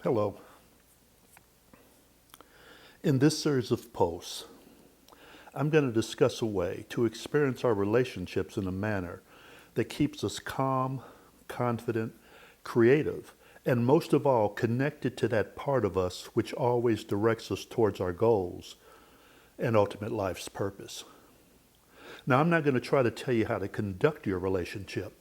Hello. In this series of posts, I'm going to discuss a way to experience our relationships in a manner that keeps us calm, confident, creative, and most of all, connected to that part of us which always directs us towards our goals and ultimate life's purpose. Now, I'm not going to try to tell you how to conduct your relationship.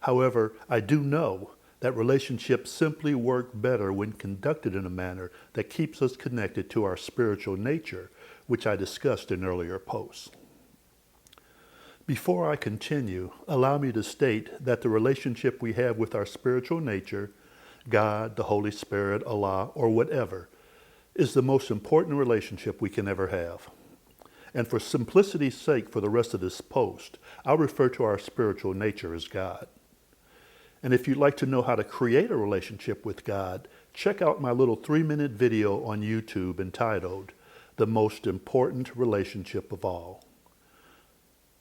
However, I do know that relationships simply work better when conducted in a manner that keeps us connected to our spiritual nature, which I discussed in earlier posts. Before I continue, allow me to state that the relationship we have with our spiritual nature, God, the Holy Spirit, Allah, or whatever, is the most important relationship we can ever have. And for simplicity's sake for the rest of this post, I'll refer to our spiritual nature as God. And if you'd like to know how to create a relationship with God, check out my little 3-minute video on YouTube entitled, The Most Important Relationship of All.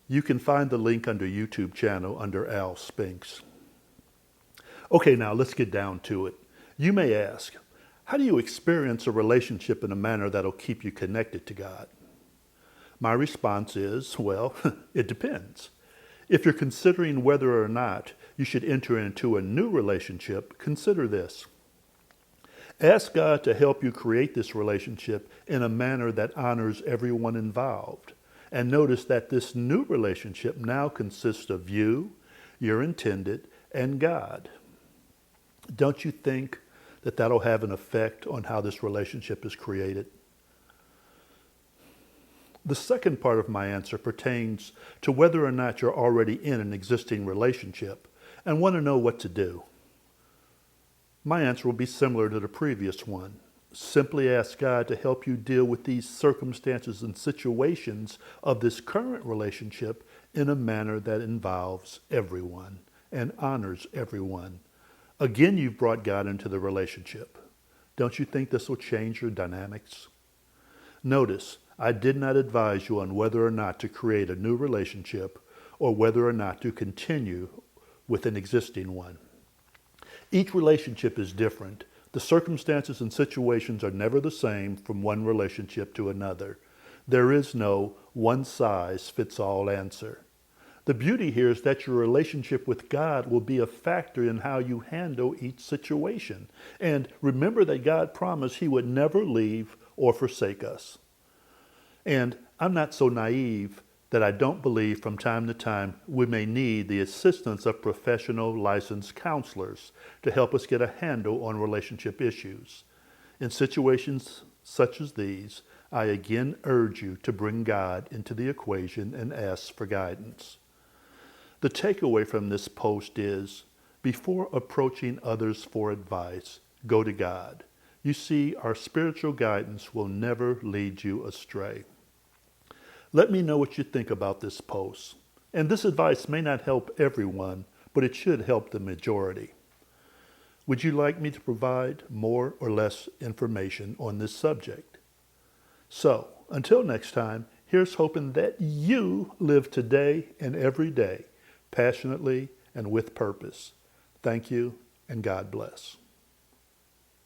You can find the link under YouTube channel under Al Spinks. Okay, now let's get down to it. You may ask, how do you experience a relationship in a manner that'll keep you connected to God? My response is, well, it depends. If you're considering whether or not you should enter into a new relationship, consider this. Ask God to help you create this relationship in a manner that honors everyone involved. And notice that this new relationship now consists of you, your intended, and God. Don't you think that that'll have an effect on how this relationship is created? The second part of my answer pertains to whether or not you're already in an existing relationship and want to know what to do. My answer will be similar to the previous one. Simply ask God to help you deal with these circumstances and situations of this current relationship in a manner that involves everyone and honors everyone. Again, you've brought God into the relationship. Don't you think this will change your dynamics? Notice, I did not advise you on whether or not to create a new relationship or whether or not to continue with an existing one. Each relationship is different. The circumstances and situations are never the same from one relationship to another. There is no one-size-fits-all answer. The beauty here is that your relationship with God will be a factor in how you handle each situation. And remember that God promised He would never leave or forsake us. And I'm not so naive that I don't believe from time to time we may need the assistance of professional licensed counselors to help us get a handle on relationship issues. In situations such as these, I again urge you to bring God into the equation and ask for guidance. The takeaway from this post is, before approaching others for advice, go to God. You see, our spiritual guidance will never lead you astray. Let me know what you think about this post. And this advice may not help everyone, but it should help the majority. Would you like me to provide more or less information on this subject? So, until next time, here's hoping that you live today and every day passionately and with purpose. Thank you, and God bless.